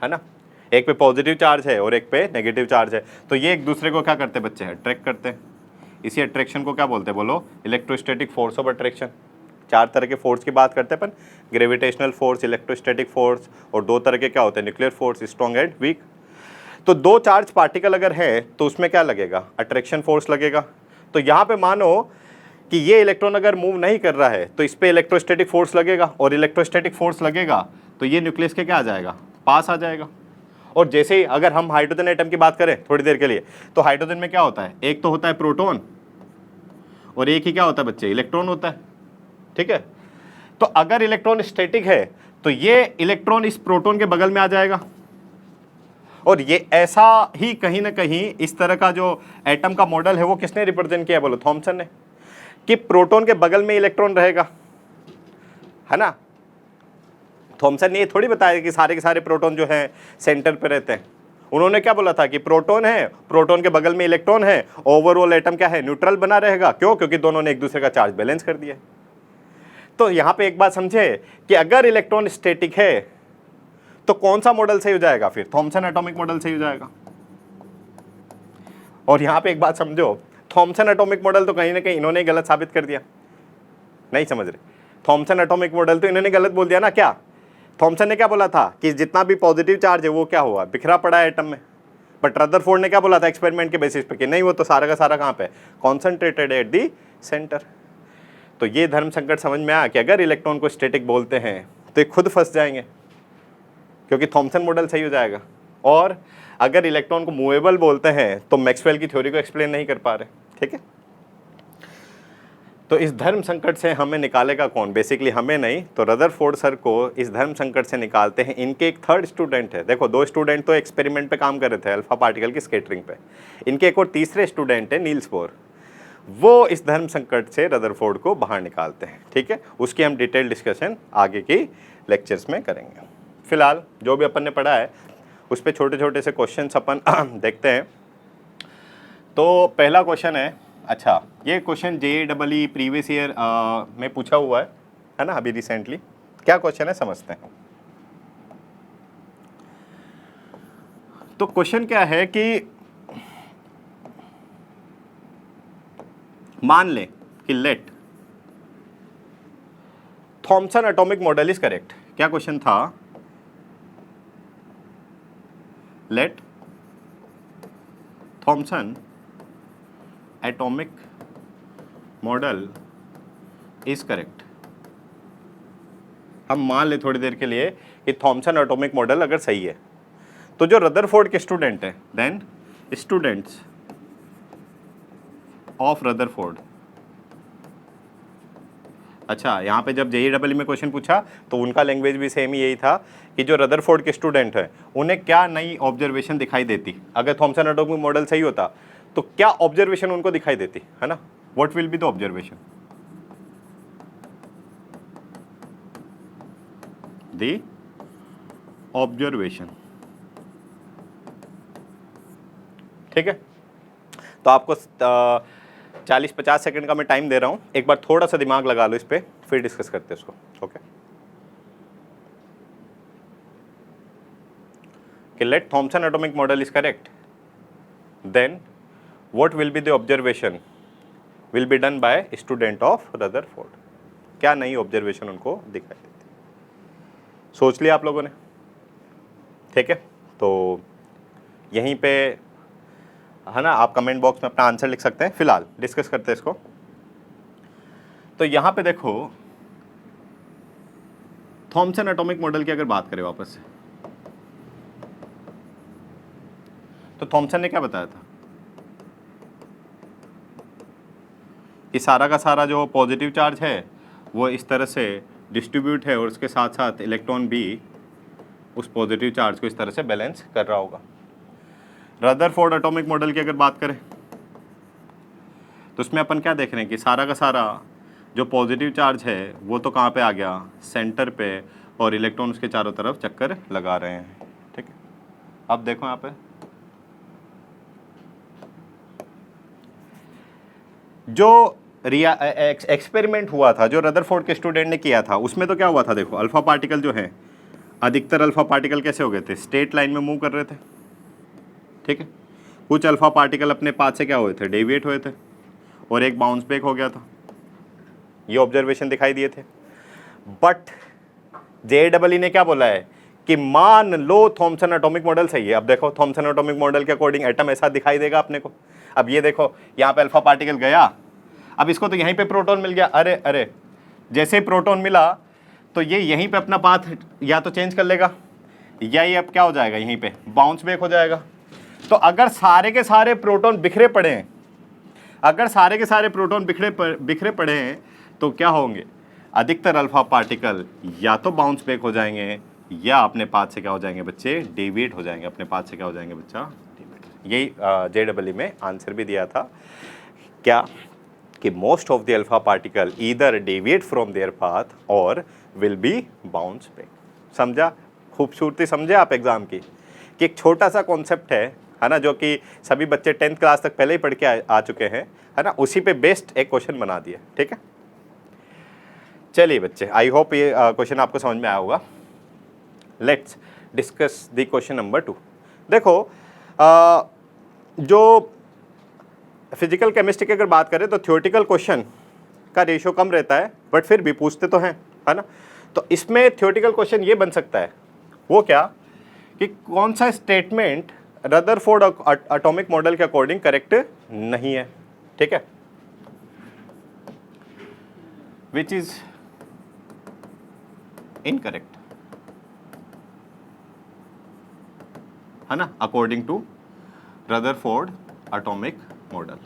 S1: ना, एक पे पॉजिटिव चार्ज है और एक पे नेगेटिव चार्ज है, तो ये एक दूसरे को क्या करते हैं बच्चे, अट्रैक्ट करते हैं। इसी अट्रैक्शन को क्या बोलते हैं, बोलो, इलेक्ट्रोस्टैटिक फोर्स ऑफ अट्रैक्शन। चार तरह के फोर्स की बात करते हैं अपन, ग्रेविटेशनल फोर्स, इलेक्ट्रोस्टैटिक फोर्स, और दो तरह के क्या होते हैं, nuclear force, strong and weak. तो दो चार्ज पार्टिकल अगर है तो उसमें क्या लगेगा, अट्रैक्शन फोर्स लगेगा। तो यहाँ पे मानो कि ये इलेक्ट्रॉन अगर मूव नहीं कर रहा है तो इस पे इलेक्ट्रोस्टैटिक फोर्स लगेगा, और इलेक्ट्रोस्टैटिक फोर्स लगेगा तो ये न्यूक्लियस के क्या आ जाएगा, पास आ जाएगा। और जैसे ही अगर हम हाइड्रोजन एटम की बात करें थोड़ी देर के लिए, तो हाइड्रोजन में क्या होता है, एक तो होता है प्रोटॉन और एक ही क्या होता है बच्चे, इलेक्ट्रॉन होता है। ठीक है, तो अगर इलेक्ट्रॉन स्टैटिक है तो ये इलेक्ट्रॉन इस प्रोटॉन के बगल में आ जाएगा, और ये ऐसा ही कहीं ना कहीं इस तरह का जो एटम का मॉडल है वो किसने रिप्रेजेंट किया, बोलो थॉमसन ने, कि प्रोटॉन के बगल में इलेक्ट्रॉन रहेगा, है ना। थॉमसन ने ये थोड़ी बताया कि सारे के सारे प्रोटॉन जो हैं सेंटर पे रहते हैं। उन्होंने क्या बोला था कि प्रोटॉन है, प्रोटॉन के बगल में इलेक्ट्रॉन है, ओवरऑल एटम क्या है, न्यूट्रल बना रहेगा। क्यों, क्योंकि दोनों ने एक दूसरे का चार्ज बैलेंस कर दिया। तो यहां पे एक बात समझे कि अगर इलेक्ट्रॉन स्टैटिक है तो कौन सा मॉडल सही हो जाएगा, फिर थॉमसन एटॉमिक मॉडल सही हो जाएगा। और यहां पे एक बात समझो, थॉमसन एटॉमिक मॉडल तो कहीं ना कहीं इन्होंने गलत साबित कर दिया, नहीं समझ रहे। थॉमसन एटॉमिक मॉडल तो इन्होंने गलत बोल दिया ना। क्या थॉमसन ने क्या बोला था कि जितना भी पॉजिटिव चार्ज है वो क्या हुआ, बिखरा पड़ा है एटम में। बट रदरफोर्ड ने क्या बोला था एक्सपेरिमेंट के बेसिस पे कि नहीं, वो तो सारा का सारा कहाँ पे, कॉन्सेंट्रेटेड एट दी सेंटर। तो ये धर्म संकट समझ में आया कि अगर इलेक्ट्रॉन को स्टैटिक बोलते हैं तो ये खुद फंस जाएंगे, क्योंकि थॉमसन मॉडल सही हो जाएगा। और अगर इलेक्ट्रॉन को मूवेबल बोलते हैं तो मैक्सवेल की थ्योरी को एक्सप्लेन नहीं कर पा रहे। ठीक है, तो इस धर्म संकट से हमें निकालेगा कौन, बेसिकली हमें नहीं तो रदरफोर्ड सर को इस धर्म संकट से निकालते हैं। इनके एक थर्ड स्टूडेंट है, देखो दो स्टूडेंट तो एक्सपेरिमेंट पे काम कर रहे थे अल्फा पार्टिकल की स्कैटरिंग पे, इनके एक और तीसरे स्टूडेंट है नील्स बोर, वो इस धर्म संकट से रदरफोर्ड को बाहर निकालते हैं। ठीक है, उसकी हम डिटेल डिस्कशन आगे की लेक्चर्स में करेंगे। फिलहाल जो भी अपन ने पढ़ा है उस पर छोटे छोटे से क्वेश्चन अपन देखते हैं। तो पहला क्वेश्चन है, अच्छा ये क्वेश्चन JEE प्रीवियस ईयर में पूछा हुआ है ना, अभी रिसेंटली। क्या क्वेश्चन है समझते हैं। तो क्वेश्चन क्या है कि मान लें कि let Thomson atomic model is correct. क्या क्वेश्चन था, let Thomson atomic model is correct. हम मान ले थोड़ी देर के लिए कि थॉमसन एटॉमिक मॉडल अगर सही है, तो जो रदरफोर्ड के स्टूडेंट है, देन स्टूडेंट्स ऑफ रदरफोर्ड। अच्छा, यहाँ पे जब JEE में क्वेश्चन पूछा तो उनका लैंग्वेज भी सेम ही यही था कि जो रदरफोर्ड के स्टूडेंट है उन्हें क्या नई ऑब्जर्वेशन दिखाई देती, अगर थॉमसन एटॉमिक मॉडल सही होता तो क्या ऑब्जर्वेशन उनको दिखाई देती, है ना। What will be the observation, the observation. ठीक है, तो आपको 40-50 सेकंड का मैं टाइम दे रहा हूं, एक बार थोड़ा सा दिमाग लगा लो इस पे, फिर डिस्कस करते हैं इसको। ओके, कि let Thomson atomic model is correct, then what will be the observation will be done by student of Rutherford. क्या नई ऑब्जर्वेशन उनको दिखाई देती, सोच लिया आप लोगों ने। ठीक है, तो यहीं पे है ना, आप कमेंट बॉक्स में अपना आंसर लिख सकते हैं। फिलहाल डिस्कस करते हैं इसको। तो यहां पे देखो, थॉमसन एटॉमिक मॉडल की अगर बात करें वापस से, तो थॉमसन ने क्या बताया था कि सारा का सारा जो पॉजिटिव चार्ज है वो इस तरह से डिस्ट्रीब्यूट है, और उसके साथ साथ इलेक्ट्रॉन भी उस पॉजिटिव चार्ज को इस तरह से बैलेंस कर रहा होगा। रदरफोर्ड एटॉमिक मॉडल की अगर बात करें तो उसमें अपन क्या देख रहे हैं कि सारा का सारा जो पॉजिटिव चार्ज है वो तो कहाँ पे आ गया, सेंटर पे, और इलेक्ट्रॉन उसके चारों तरफ चक्कर लगा रहे हैं। ठीक है, अब देखो यहाँ पे जो एक्सपेरिमेंट हुआ था, जो रदरफोर्ड के स्टूडेंट ने किया था, उसमें तो क्या हुआ था, देखो अल्फा पार्टिकल जो है, अधिकतर अल्फा पार्टिकल कैसे हो गए थे, स्ट्रेट लाइन में मूव कर रहे थे। ठीक है, कुछ अल्फा पार्टिकल अपने पाथ से क्या हुए थे, डेविएट हुए थे, और एक बाउंस बैक हो गया था। ये ऑब्जर्वेशन दिखाई दिए थे। बट JEE ने क्या बोला है कि मान लो थॉमसन एटॉमिक मॉडल सही है। अब देखो थॉमसन एटॉमिक मॉडल के अकॉर्डिंग एटम ऐसा दिखाई देगा अपने को। अब ये देखो यहाँ पे अल्फा पार्टिकल गया, अब इसको तो यहीं पे प्रोटॉन मिल गया, अरे अरे जैसे ही प्रोटॉन मिला तो ये यहीं पे अपना पाथ या तो चेंज कर लेगा या ये अब क्या हो जाएगा, यहीं पे बाउंस बैक हो जाएगा। तो अगर सारे के सारे प्रोटॉन बिखरे पड़े हैं, अगर सारे के सारे प्रोटॉन बिखरे पड़े हैं तो क्या होंगे, अधिकतर अल्फा पार्टिकल या तो बाउंस बैक हो जाएंगे या अपने पाथ से क्या हो जाएंगे बच्चे, डेविएट हो जाएंगे, अपने पाथ से क्या हो जाएंगे बच्चा, डेविएट। यही JEE में आंसर भी दिया था क्या, कि most of the alpha particle either deviate from there path और विल बी बाउंस बैक। समझा, खूबसूरती समझे आप एग्जाम की, कि एक छोटा सा कॉन्सेप्ट है ना, जो कि सभी बच्चे 10th क्लास तक पहले ही पढ़ के आ चुके हैं, है ना, उसी पे बेस्ड एक क्वेश्चन बना दिया। ठीक है, चलिए बच्चे, आई होप ये क्वेश्चन आपको समझ में आया होगा। Let's discuss the question number 2। देखो जो फिजिकल केमिस्ट्री की अगर बात करें तो थ्योरेटिकल क्वेश्चन का रेशियो कम रहता है, बट फिर भी पूछते तो हैं, है ना। तो इसमें थ्योरेटिकल क्वेश्चन ये बन सकता है, वो क्या, कि कौन सा स्टेटमेंट रदरफोर्ड एटॉमिक मॉडल के अकॉर्डिंग करेक्ट नहीं है। ठीक है, विच इज इनकरेक्ट, है ना, according to Rutherford atomic model.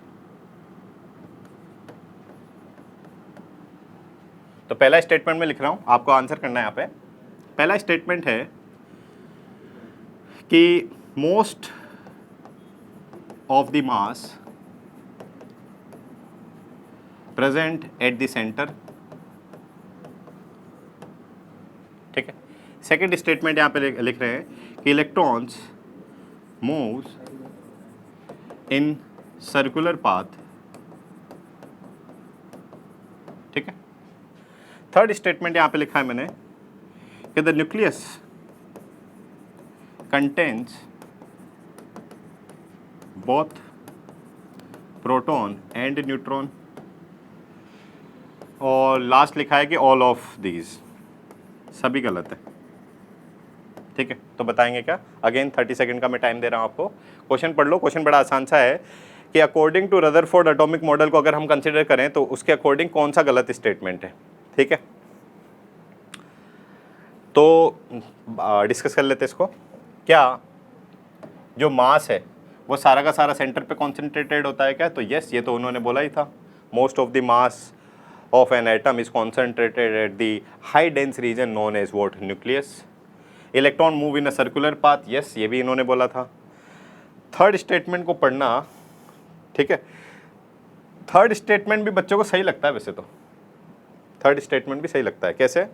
S1: तो पहला स्टेटमेंट में लिख रहा हूं, आपको आंसर करना है यहाँ पे। पहला स्टेटमेंट है कि most of the mass present at the centre. ठीक है, सेकंड स्टेटमेंट यहाँ पे लिख रहे हैं कि electrons moves in circular path. ठीक है, थर्ड स्टेटमेंट यहां पे लिखा है मैंने कि the nucleus contains both proton and neutron, और लास्ट लिखा है कि ऑल ऑफ दीज। सभी गलत है। ठीक है, तो बताएंगे क्या, अगेन 30 सेकंड का मैं टाइम दे रहा हूं आपको। क्वेश्चन पढ़ लो, क्वेश्चन बड़ा आसान सा है कि according to Rutherford atomic model को अगर हम कंसीडर करें तो उसके अकॉर्डिंग कौन सा गलत स्टेटमेंट है। ठीक है, तो डिस्कस कर लेते इसको। क्या जो मास है वो सारा का सारा सेंटर पे कॉन्सेंट्रेटेड होता है क्या, तो यस, ये तो उन्होंने बोला ही था, most of the mass of an atom is concentrated at the high dense region known as what, nucleus. Electron move in a circular path, yes, ये भी इन्होंने बोला था। थर्ड स्टेटमेंट को पढ़ना, ठीक है, थर्ड स्टेटमेंट भी बच्चों को सही लगता है वैसे तो, थर्ड स्टेटमेंट भी सही लगता है। कैसे,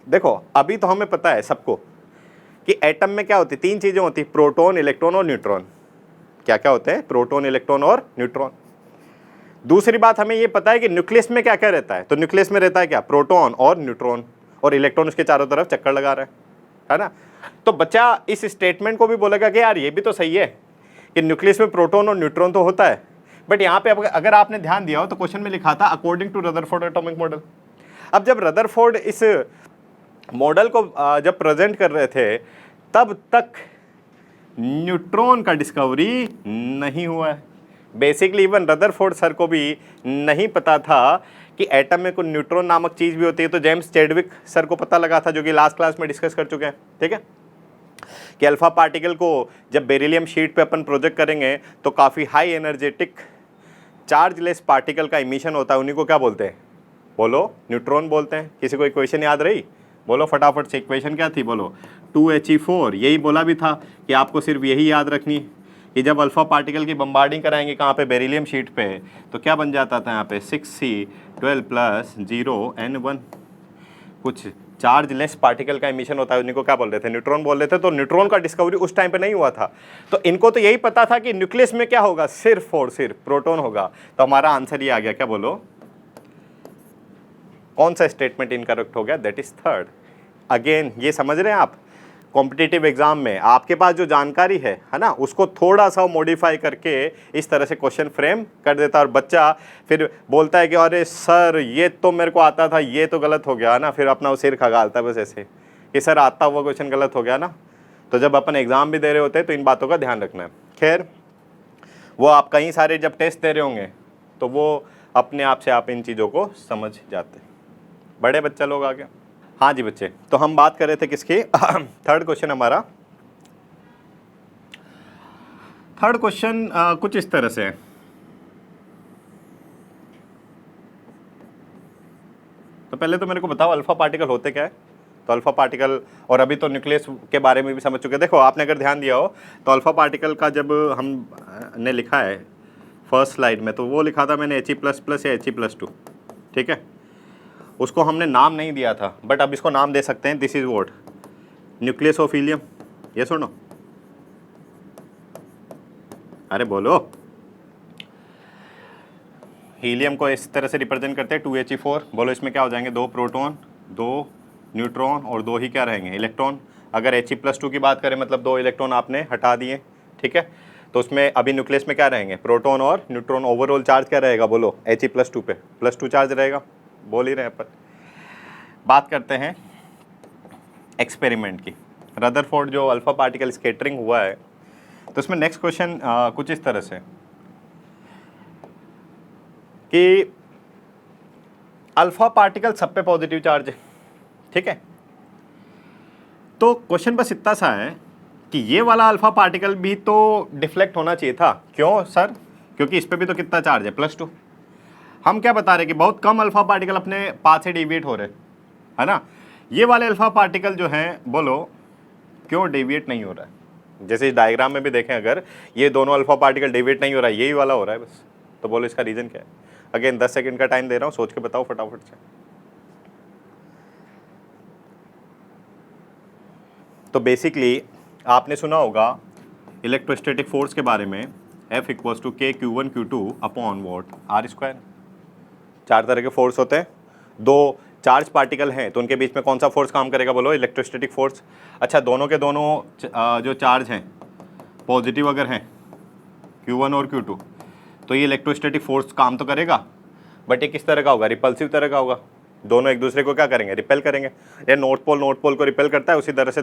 S1: देखो अभी तो हमें पता है सबको कि एटम में क्या होती है, तीन चीजें होती, प्रोटॉन, इलेक्ट्रॉन और न्यूट्रॉन। क्या क्या होते हैं, प्रोटॉन, इलेक्ट्रॉन और न्यूट्रॉन। दूसरी बात हमें ये पता है कि न्यूक्लियस में क्या क्या रहता है, तो न्यूक्लियस में रहता है क्या, प्रोटॉन और न्यूट्रॉन, और इलेक्ट्रॉन उसके चारों तरफ चक्कर लगा रहे हैं, है ना। तो बच्चा इस स्टेटमेंट को भी बोलेगा कि यार ये भी तो सही है कि न्यूक्लियस में प्रोटॉन और न्यूट्रॉन तो होता है, बट यहाँ पे अगर आपने ध्यान दिया हो तो क्वेश्चन में लिखा था according to Rutherford atomic model. अब जब रदरफोर्ड इस मॉडल को जब प्रेजेंट कर रहे थे तब तक न्यूट्रॉन का डिस्कवरी नहीं हुआ है। बेसिकली इवन रदरफोर्ड सर को भी नहीं पता था कि एटम में कोई न्यूट्रॉन नामक चीज़ भी होती है, तो जेम्स चैडविक सर को पता लगा था, जो कि लास्ट क्लास में डिस्कस कर चुके हैं। ठीक है, कि अल्फा पार्टिकल को जब बेरिलियम शीट पे अपन प्रोजेक्ट करेंगे तो काफ़ी हाई एनर्जेटिक चार्जलेस पार्टिकल का इमिशन होता है, उन्हीं को क्या बोलते हैं, बोलो, न्यूट्रॉन बोलते हैं। किसी को इक्वेशन याद रही, बोलो फटाफट से, इक्वेशन क्या थी, बोलो 2He4। यही बोला भी था कि आपको सिर्फ यही याद रखनी कि जब अल्फा पार्टिकल की बम्बार्डिंग कराएंगे कहाँ पे, बेरिलियम शीट पे, तो क्या बन जाता था यहाँ पे 6C12 + 0N1। कुछ चार्जलेस पार्टिकल का इमिशन होता है, उन्हीं को क्या बोल रहे थे, न्यूट्रॉन बोल रहे थे। तो न्यूट्रॉन का डिस्कवरी उस टाइम पे नहीं हुआ था, तो इनको तो यही पता था कि न्यूक्लियस में क्या होगा, सिर्फ और सिर्फ प्रोटॉन होगा। तो हमारा आंसर ये आ गया, क्या बोलो, कौन सा स्टेटमेंट इनकरेक्ट हो गया, दैट इज थर्ड। अगेन ये समझ रहे हैं आप, कॉम्पिटिटिव एग्जाम में आपके पास जो जानकारी है ना, उसको थोड़ा सा मॉडिफाई करके इस तरह से क्वेश्चन फ्रेम कर देता है, और बच्चा फिर बोलता है कि अरे सर ये तो मेरे को आता था, ये तो गलत हो गया ना, फिर अपना सिर खगालता है बस ऐसे कि सर आता हुआ क्वेश्चन गलत हो गया ना। तो जब अपन एग्ज़ाम भी दे रहे होते हैं तो इन बातों का ध्यान रखना है। खैर, वो आप कई सारे जब टेस्ट दे रहे होंगे तो वो अपने आप से आप इन चीज़ों को समझ जाते हैं। बड़े बच्चा लोग आ गया। हाँ जी बच्चे, तो हम बात कर रहे थे किसकी? थर्ड क्वेश्चन हमारा, थर्ड क्वेश्चन कुछ इस तरह से है। तो पहले तो मेरे को बताओ अल्फा पार्टिकल होते क्या है? तो अल्फा पार्टिकल, और अभी तो न्यूक्लियस के बारे में भी समझ चुके हैं। देखो आपने अगर ध्यान दिया हो तो अल्फा पार्टिकल का जब हम ने लिखा है फर्स्ट स्लाइड में, तो वो लिखा था मैंने He++ या He+2, ठीक है। उसको हमने नाम नहीं दिया था, बट अब इसको नाम दे सकते हैं। This is what? Nucleus of helium. ये सुनो, अरे बोलो। हीलियम को इस तरह से रिप्रेजेंट करते हैं 2He4। बोलो इसमें क्या हो जाएंगे? 2 प्रोटॉन, 2 न्यूट्रॉन और 2 ही क्या रहेंगे? इलेक्ट्रॉन। अगर He+2 की बात करें मतलब 2 इलेक्ट्रॉन आपने हटा दिए, ठीक है। तो उसमें अभी न्यूक्लियस में क्या रहेंगे? प्रोटॉन और न्यूट्रॉन। ओवरऑल चार्ज क्या रहेगा? बोलो He+2 पे +2 चार्ज रहेगा। बोल ही रहे हैं पर। बात करते हैं एक्सपेरिमेंट की। रदरफोर्ड जो अल्फा पार्टिकल स्कैटरिंग हुआ है, तो उसमें नेक्स्ट क्वेश्चन कुछ इस तरह से कि अल्फा पार्टिकल सब पे पॉजिटिव चार्ज है, ठीक है। तो क्वेश्चन बस इतना सा है कि ये वाला अल्फा पार्टिकल भी तो डिफ्लेक्ट होना चाहिए था। क्यों सर? क्योंकि इस पे भी तो कितना चार्ज है? +2। हम क्या बता रहे हैं कि बहुत कम अल्फा पार्टिकल अपने पाथ से डेविएट हो रहे, है ना। ये वाले अल्फा पार्टिकल जो हैं, बोलो क्यों डेविएट नहीं हो रहा है? जैसे इस डायग्राम में भी देखें, अगर ये दोनों अल्फा पार्टिकल डेविएट नहीं हो रहा है, यही वाला हो रहा है बस। तो बोलो इसका रीज़न क्या है? अगेन 10 सेकंड का टाइम दे रहा हूँ, सोच के बताओ फटाफट से। तो बेसिकली आपने सुना होगा इलेक्ट्रोस्टैटिक फोर्स के बारे में, F = K Q1 Q2 upon what? R²। 4 तरह के फोर्स होते हैं। 2 चार्ज पार्टिकल हैं तो उनके बीच में कौन सा फोर्स काम करेगा? बोलो इलेक्ट्रोस्टैटिक फोर्स। अच्छा, दोनों के दोनों जो चार्ज हैं पॉजिटिव अगर हैं Q1 और Q2, तो ये इलेक्ट्रोस्टैटिक फोर्स काम तो करेगा, बट ये किस तरह का होगा? रिपल्सिव तरह का होगा। दोनों एक दूसरे को क्या करेंगे? रिपेल करेंगे। ये नॉर्थ पोल को रिपेल करता है, उसी तरह से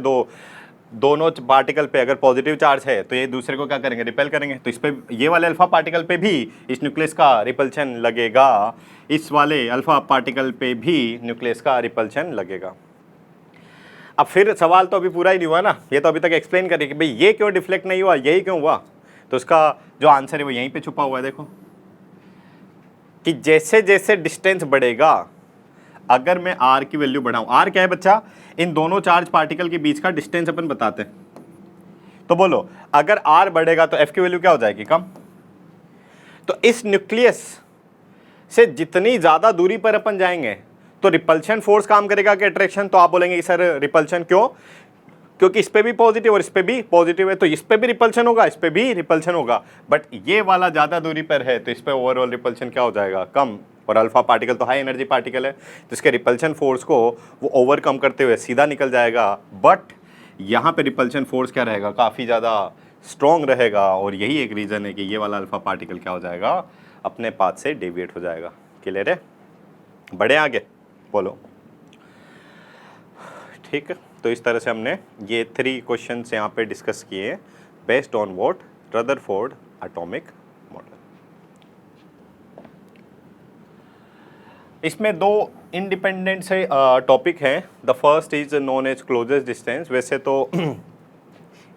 S1: दोनों पार्टिकल पे अगर पॉजिटिव चार्ज है तो ये दूसरे को क्या करेंगे? रिपेल करेंगे। तो इस पे, ये वाले अल्फा पार्टिकल पे भी इस न्यूक्लियस का रिपल्शन लगेगा, इस वाले अल्फा पार्टिकल पे भी न्यूक्लियस का रिपल्शन लगेगा। अब फिर सवाल तो अभी पूरा ही नहीं हुआ ना, ये तो अभी तक एक्सप्लेन करिए कि भाई ये क्यों डिफ्लेक्ट नहीं हुआ, यही क्यों हुआ। तो उसका जो आंसर है वो यहीं पे छुपा हुआ है। देखो कि जैसे जैसे डिस्टेंस बढ़ेगा, अगर मैं r की वैल्यू बढ़ाऊं, r क्या है बच्चा? इन दोनों चार्ज पार्टिकल के बीच का डिस्टेंस अपन बताते हैं। तो बोलो अगर r बढ़ेगा तो f की वैल्यू क्या हो जाएगी? कम। तो इस न्यूक्लियस से जितनी ज्यादा दूरी पर अपन जाएंगे तो रिपल्शन फोर्स काम करेगा कि अट्रैक्शन? तो आप बोलेंगे सर रिपल्शन क्यों? क्योंकि इस पे भी पॉजिटिव और इस पे भी पॉजिटिव है, तो इस पे भी रिपल्शन होगा, इस पे भी रिपल्शन होगा। बट ये वाला ज्यादा दूरी पर है तो इस पे ओवरऑल रिपल्शन क्या हो जाएगा? कम। और अल्फा पार्टिकल तो हाई एनर्जी पार्टिकल है, तो इसके रिपल्शन फोर्स को वो ओवरकम करते हुए सीधा निकल जाएगा। बट यहाँ पे रिपल्शन फोर्स क्या रहेगा? काफ़ी ज़्यादा स्ट्रॉन्ग रहेगा। और यही एक रीज़न है कि ये वाला अल्फा पार्टिकल क्या हो जाएगा? अपने पाथ से डेविएट हो जाएगा। क्लियर है? बढ़े आगे? बोलो। ठीक है, तो इस तरह से हमने ये 3 क्वेश्चंस यहाँ पे डिस्कस किए based on what? Rutherford atomic model. इसमें 2 इंडिपेंडेंट से टॉपिक हैं। The first is known as closest distance. वैसे तो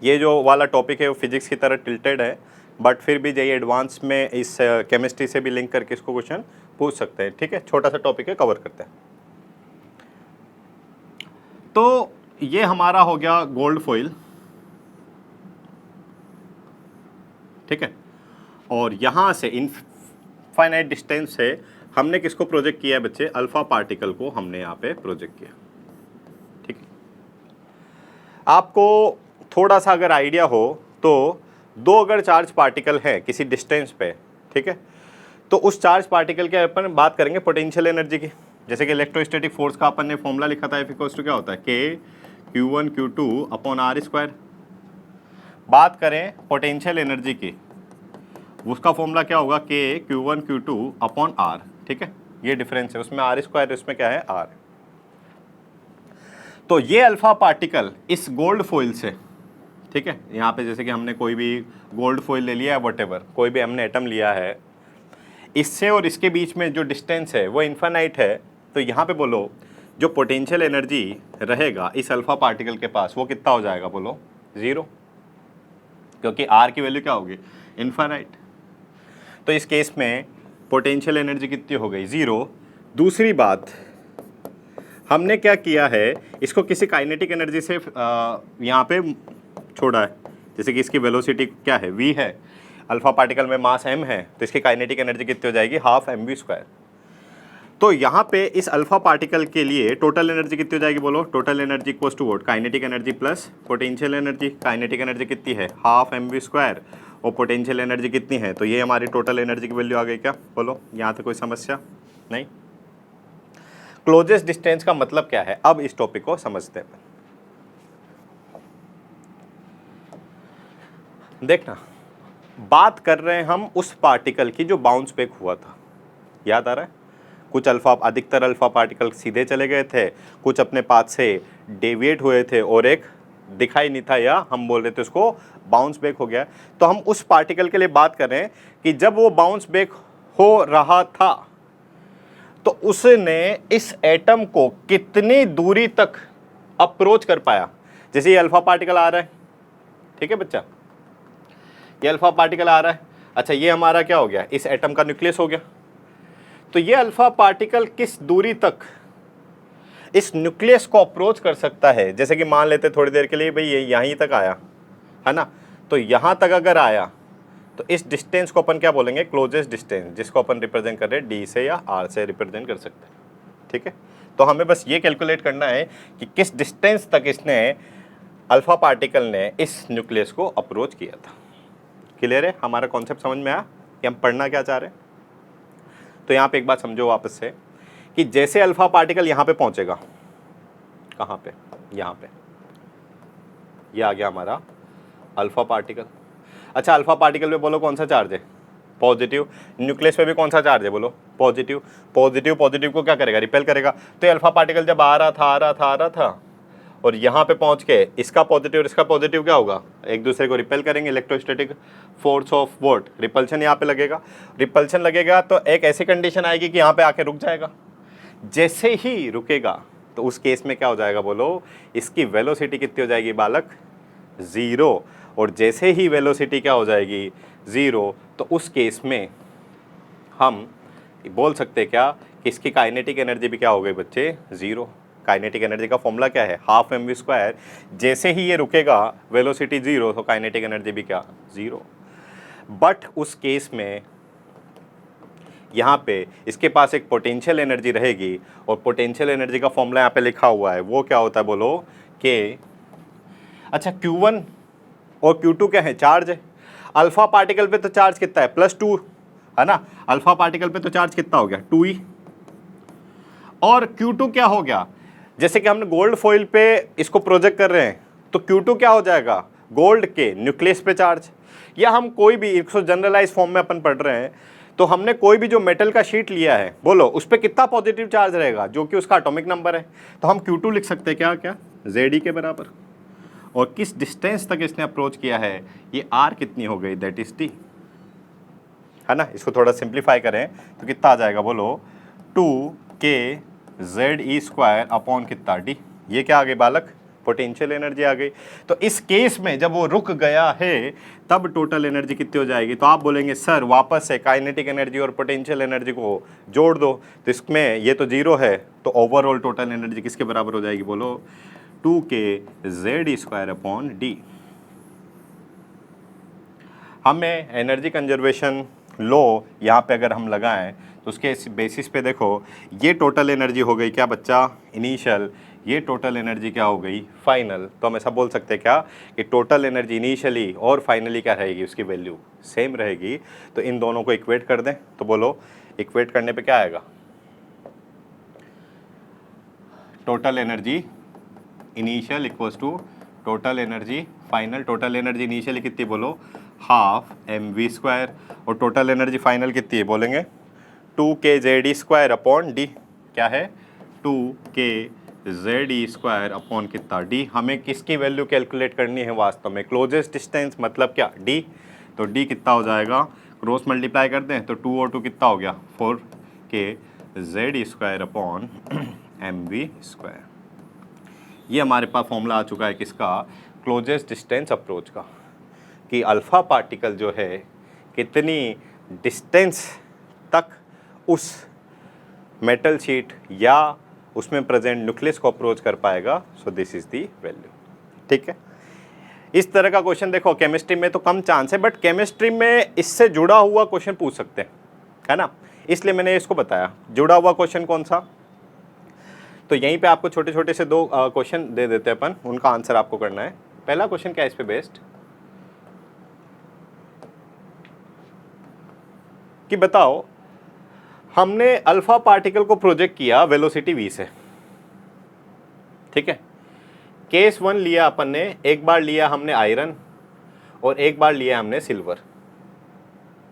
S1: ये जो वाला टॉपिक है वो फिजिक्स की तरह टिल्टेड है, बट फिर भी JEE एडवांस में इस केमिस्ट्री से भी लिंक करके इसको क्वेश्चन पूछ सकते हैं। ठीक है, छोटा सा टॉपिक है, कवर करते हैं। तो ये हमारा हो गया गोल्ड फॉइल, ठीक है। और यहाँ से इनफाइनाइट डिस्टेंस से हमने किसको प्रोजेक्ट किया है बच्चे? अल्फा पार्टिकल को हमने यहाँ पे प्रोजेक्ट किया। ठीक है, आपको थोड़ा सा अगर आइडिया हो तो 2 अगर चार्ज पार्टिकल है किसी डिस्टेंस पे, ठीक है, तो उस चार्ज पार्टिकल के अपन बात करेंगे पोटेंशियल एनर्जी की। जैसे कि इलेक्ट्रोस्टैटिक फोर्स का अपन ने फॉर्मूला लिखा था, F = क्या होता है? K Q1 Q2 upon R²। बात करें पोटेंशियल एनर्जी की, उसका फॉर्मूला क्या होगा? K Q1 Q2 upon R। ठीक है, ये डिफरेंस है, उसमें R², उसमें क्या है? R। तो ये अल्फा पार्टिकल इस गोल्ड फॉइल से, ठीक है, यहाँ पे जैसे कि हमने कोई भी गोल्ड फॉइल ले लिया है, वटेवर कोई भी हमने एटम लिया है, इससे और इसके बीच में जो डिस्टेंस है वो इन्फानाइट है, तो यहाँ पे बोलो जो पोटेंशियल एनर्जी रहेगा इस अल्फा पार्टिकल के पास वो कितना हो जाएगा, बोलो 0, क्योंकि आर की वैल्यू क्या होगी, इन्फानाइट। तो इस केस में पोटेंशियल एनर्जी कितनी हो गई, 0। दूसरी बात, हमने क्या किया है, इसको किसी काइनेटिक एनर्जी से यहाँ पे छोड़ा है, जैसे कि इसकी वेलोसिटी क्या है, v है, अल्फा पार्टिकल में मास m है, तो इसकी काइनेटिक एनर्जी कितनी हो जाएगी, हाफ mv²। तो यहाँ पे इस अल्फा पार्टिकल के लिए टोटल एनर्जी कितनी हो जाएगी, बोलो total energy equals to what, kinetic energy plus potential energy. Kinetic energy कितनी है, हाफ mv², और पोटेंशियल एनर्जी कितनी है, तो ये हमारी टोटल एनर्जी की वैल्यू आ गई क्या, बोलो यहाँ तक कोई समस्या नहीं। क्लोजेस्ट डिस्टेंस का मतलब क्या है, अब इस टॉपिक को समझते हैं। देखना, बात कर रहे हैं हम उस पार्टिकल की जो बाउंस बैक हुआ था, याद आ रहा है, कुछ अधिकतर अल्फा पार्टिकल सीधे चले गए थे, कुछ अपने पाथ से डेविएट हुए थे, और एक दिखाई नहीं था, या हम बोल रहे थे उसको बाउंस बैक हो गया। तो हम उस पार्टिकल के लिए बात कर रहे हैं कि जब वो बाउंस बैक हो रहा था तो उसने इस एटम को कितनी दूरी तक अप्रोच कर पाया। जैसे ये अल्फा पार्टिकल आ रहा है, ठीक है बच्चा, ये अल्फा पार्टिकल आ रहा है, अच्छा ये हमारा क्या हो गया, इस एटम का न्यूक्लियस हो गया। तो ये अल्फा पार्टिकल किस दूरी तक इस न्यूक्लियस को अप्रोच कर सकता है, जैसे कि मान लेते थोड़ी देर के लिए भाई ये यहीं तक आया है ना, तो यहाँ तक अगर आया तो इस डिस्टेंस को अपन क्या बोलेंगे, क्लोजेस्ट डिस्टेंस, जिसको अपन रिप्रेजेंट कर रहे हैं डी से या आर से रिप्रेजेंट कर सकते हैं, ठीक है। तो हमें बस ये कैलकुलेट करना है कि किस डिस्टेंस तक इसने अल्फा पार्टिकल ने इस न्यूक्लियस को अप्रोच किया था। क्लियर है, हमारा कॉन्सेप्ट समझ में आया कि हम पढ़ना क्या चाह रहे हैं। तो यहाँ पे एक बात समझो वापस से कि जैसे अल्फा पार्टिकल यहाँ पे पहुँचेगा, कहाँ पे, यहाँ पे, ये आ गया हमारा अल्फा पार्टिकल। अच्छा अल्फा पार्टिकल पे बोलो कौन सा चार्ज है, पॉजिटिव। न्यूक्लियस पे भी कौन सा चार्ज है, बोलो पॉजिटिव। पॉजिटिव पॉजिटिव को क्या करेगा, रिपेल करेगा। तो ये अल्फा पार्टिकल जब आ रहा था और यहाँ पे पहुँच के इसका पॉजिटिव और इसका पॉजिटिव क्या होगा, एक दूसरे को रिपेल करेंगे, electrostatic force of what, repulsion यहाँ पे लगेगा। रिपल्शन लगेगा तो एक ऐसी कंडीशन आएगी कि यहाँ पे आके रुक जाएगा। जैसे ही रुकेगा तो उस केस में क्या हो जाएगा, बोलो इसकी वेलोसिटी कितनी हो जाएगी बालक, 0। और जैसे ही वेलोसिटी क्या हो जाएगी, 0, तो उस केस में हम बोल सकते हैं क्या कि इसकी काइनेटिक एनर्जी भी क्या हो गई बच्चे, 0। काइनेटिक एनर्जी का फॉर्मूला क्या है, हाफ mv²। जैसे ही ये रुकेगा वेलोसिटी 0, तो काइनेटिक एनर्जी भी क्या, 0। बट उस केस में यहाँ पे इसके पास एक पोटेंशियल एनर्जी रहेगी, और पोटेंशियल एनर्जी का फॉर्मूला यहाँ पे लिखा हुआ है, वो क्या होता है बोलो कि, अच्छा Q1 और Q2 क्या है, चार्ज है। अल्फा पार्टिकल पे तो चार्ज कितना है, +2 है ना, अल्फा पार्टिकल पे तो चार्ज कितना हो गया, 2e। और Q2 क्या हो गया, जैसे कि हमने गोल्ड फॉइल पे इसको प्रोजेक्ट कर रहे हैं, तो Q2 क्या हो जाएगा, गोल्ड के न्यूक्लियस पे चार्ज। या हम कोई भी इसको जनरलाइज फॉर्म में अपन पढ़ रहे हैं, तो हमने कोई भी जो मेटल का शीट लिया है, बोलो उस पर कितना पॉजिटिव चार्ज रहेगा, जो कि उसका एटॉमिक नंबर है। तो हम Q2 लिख सकते हैं क्या, Ze के बराबर। और किस डिस्टेंस तक इसने अप्रोच किया है, ये R कितनी हो गई, दैट इज T, है ना। इसको थोड़ा सिंप्लीफाई करें तो कितना आ जाएगा, बोलो 2kZe² अपॉन कितना D। ये क्या आ गई बालक, पोटेंशियल एनर्जी आ गई। तो इस केस में जब वो रुक गया है तब टोटल एनर्जी कितनी हो जाएगी, तो आप बोलेंगे सर वापस से काइनेटिक एनर्जी और पोटेंशियल एनर्जी को जोड़ दो, तो इसमें ये तो 0 है, तो ओवरऑल टोटल एनर्जी किसके बराबर हो जाएगी, बोलो 2kZe² अपॉन D। हमें एनर्जी कंजर्वेशन लॉ यहाँ पे अगर हम लगाएं तो उसके बेसिस पे देखो, ये टोटल एनर्जी हो गई क्या बच्चा, इनिशियल, ये टोटल एनर्जी क्या हो गई, फाइनल। तो हम ऐसा बोल सकते हैं क्या कि टोटल एनर्जी इनिशियली और फाइनली क्या रहेगी, उसकी वैल्यू सेम रहेगी। तो इन दोनों को इक्वेट कर दें, तो बोलो इक्वेट करने पे क्या आएगा, total energy initial equals to total energy final. Total energy initially कितनी, बोलो हाफ mv², और टोटल एनर्जी फाइनल कितनी है, बोलेंगे 2kZe² अपॉन D। क्या है, 2kZe² Z E square upon कितना डी। हमें किसकी वैल्यू कैलकुलेट करनी है वास्तव में, क्लोजेस्ट डिस्टेंस मतलब क्या डी। तो डी कितना हो जाएगा, क्रॉस मल्टीप्लाई कर दें तो 2 और 2 कितना हो गया 4 के Z E square upon M V square. ये हमारे पास फॉर्मूला आ चुका है किसका, क्लोजेस्ट डिस्टेंस अप्रोच का, कि अल्फ़ा पार्टिकल जो है कितनी डिस्टेंस तक उस मेटल शीट या उसमें प्रेजेंट न्यूक्लियस को अप्रोच कर पाएगा। So this is the value. ठीक है, इस तरह का क्वेश्चन देखो केमिस्ट्री में तो कम चांस है, बट केमिस्ट्री में इससे जुड़ा हुआ क्वेश्चन पूछ सकते हैं, है ना, इसलिए मैंने इसको बताया। जुड़ा हुआ क्वेश्चन कौन सा, तो यहीं पे आपको छोटे छोटे से 2 क्वेश्चन दे देते हैं अपन, उनका आंसर आपको करना है। पहला क्वेश्चन क्या है इस पे बेस्ड, कि बताओ हमने अल्फा पार्टिकल को प्रोजेक्ट किया वेलोसिटी v से। ठीक है, केस 1 लिया अपन ने, एक बार लिया हमने आयरन और एक बार लिया हमने सिल्वर।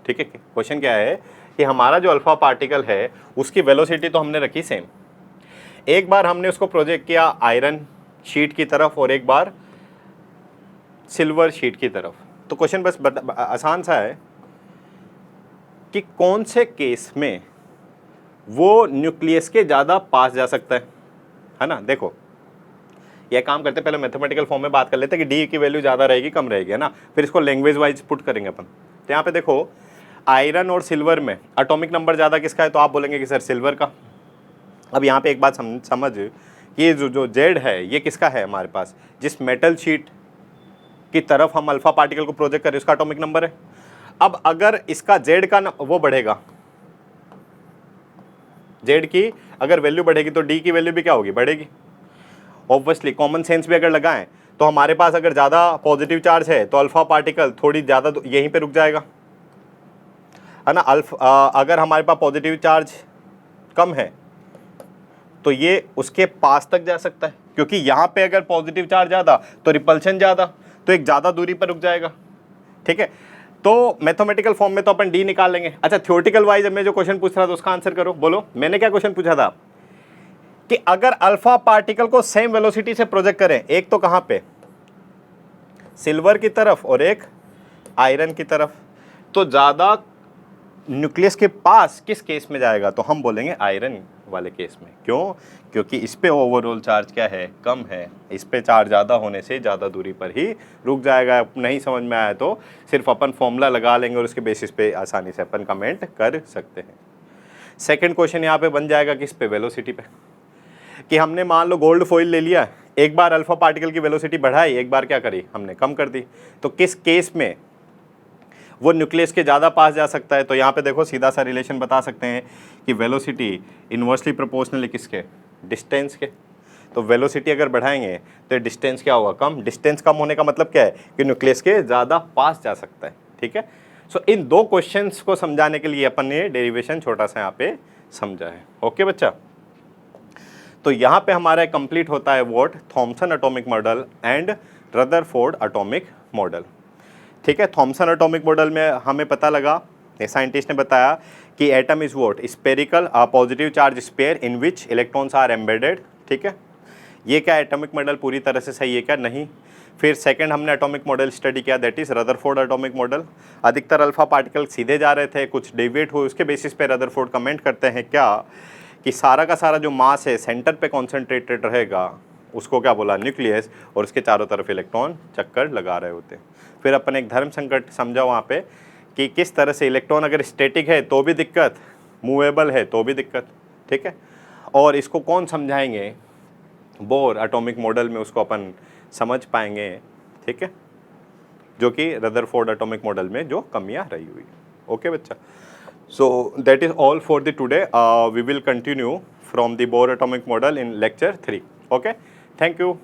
S1: ठीक है, क्वेश्चन क्या है कि हमारा जो अल्फा पार्टिकल है उसकी वेलोसिटी तो हमने रखी सेम, एक बार हमने उसको प्रोजेक्ट किया आयरन शीट की तरफ और एक बार सिल्वर शीट की तरफ। तो क्वेश्चन बस आसान सा है कि कौन से केस में वो न्यूक्लियस के ज़्यादा पास जा सकता है ना। देखो ये काम करते पहले मैथमेटिकल फॉर्म में बात कर लेते हैं कि डी की वैल्यू ज़्यादा रहेगी कम रहेगी, है ना, फिर इसको लैंग्वेज वाइज पुट करेंगे अपन। तो यहाँ पे देखो आयरन और सिल्वर में एटॉमिक नंबर ज़्यादा किसका है, तो आप बोलेंगे कि सर सिल्वर का। अब यहाँ पे एक बात समझ ये जो जेड है ये किसका है हमारे पास, जिस मेटल शीट की तरफ हम अल्फा पार्टिकल को प्रोजेक्ट करें उसका एटॉमिक नंबर है। अब अगर इसका जेड का वो बढ़ेगा, जेड की अगर वैल्यू बढ़ेगी तो डी की वैल्यू भी क्या होगी, बढ़ेगी। ऑब्वियसली कॉमन सेंस भी अगर लगाएं तो हमारे पास अगर ज़्यादा पॉजिटिव चार्ज है तो अल्फा पार्टिकल थोड़ी ज़्यादा यहीं पे रुक जाएगा, है ना। अगर हमारे पास पॉजिटिव चार्ज कम है तो ये उसके पास तक जा सकता है, क्योंकि यहाँ पे अगर पॉजिटिव चार्ज ज़्यादा तो रिपल्शन ज़्यादा, तो एक ज़्यादा दूरी पर रुक जाएगा। ठीक है, तो मैथमेटिकल फॉर्म में तो अपन डी निकाल लेंगे। अच्छा, थ्योरेटिकल वाइज मैं जो क्वेश्चन पूछ रहा था उसका आंसर करो। बोलो मैंने क्या क्वेश्चन पूछा था, कि अगर अल्फा पार्टिकल को सेम वेलोसिटी से प्रोजेक्ट करें, एक तो कहां पे सिल्वर की तरफ और एक आयरन की तरफ, तो ज्यादा न्यूक्लियस के पास किस केस में जाएगा, तो हम बोलेंगे आयरन वाले केस में। क्यों, क्योंकि इस पे ओवरऑल चार्ज क्या है, कम है, इस पे चार्ज ज़्यादा होने से ज़्यादा दूरी पर ही रुक जाएगा। नहीं समझ में आया तो सिर्फ अपन फॉर्मूला लगा लेंगे और उसके बेसिस पे आसानी से अपन कमेंट कर सकते हैं। सेकंड क्वेश्चन यहाँ पे बन जाएगा किस पे, वेलोसिटी पे, कि हमने मान लो गोल्ड फॉइल ले लिया, एक बार अल्फा पार्टिकल की वेलोसिटी बढ़ाई, एक बार क्या करी हमने कम कर दी, तो किस केस में वो न्यूक्लियस के ज़्यादा पास जा सकता है। तो यहाँ पे देखो सीधा सा रिलेशन बता सकते हैं कि वेलोसिटी इन्वर्सली प्रोपोर्शनल है किसके, डिस्टेंस के। तो वेलोसिटी अगर बढ़ाएंगे तो डिस्टेंस क्या होगा, कम। डिस्टेंस कम होने का मतलब क्या है, कि न्यूक्लियस के ज़्यादा पास जा सकता है। ठीक है, सो इन 2 क्वेश्चंस को समझाने के लिए अपन ने डेरिवेशन छोटा सा यहाँ पे समझा है। ओके बच्चा, तो यहाँ पे हमारा कंप्लीट होता है what, Thomson atomic model and Rutherford atomic model. ठीक है, थॉमसन एटॉमिक मॉडल में हमें पता लगा, साइंटिस्ट ने बताया कि atom is what, spherical positive charge sphere in which electrons are embedded. ठीक है, ये क्या एटॉमिक मॉडल पूरी तरह से सही है क्या, नहीं। फिर सेकंड हमने एटॉमिक मॉडल स्टडी किया, that is Rutherford atomic model. अधिकतर अल्फा पार्टिकल सीधे जा रहे थे, कुछ डेविएट हुए, उसके बेसिस पे रदरफोर्ड कमेंट करते हैं क्या, कि सारा का सारा जो मास है सेंटर पे कॉन्सेंट्रेटेड रहेगा, उसको क्या बोला, न्यूक्लियस, और उसके चारों तरफ इलेक्ट्रॉन चक्कर लगा रहे होते हैं। फिर अपन एक धर्म संकट समझा वहाँ पे, कि किस तरह से इलेक्ट्रॉन अगर स्टैटिक है तो भी दिक्कत, मूवेबल है तो भी दिक्कत। ठीक है, और इसको कौन समझाएंगे, बोर एटॉमिक मॉडल में उसको अपन समझ पाएंगे। ठीक है, जो कि रदरफोर्ड एटॉमिक मॉडल में जो कमियां रही हुई। ओके बच्चा, so that is all for the today. We will continue from the Bohr atomic model in lecture 3। Okay, thank you.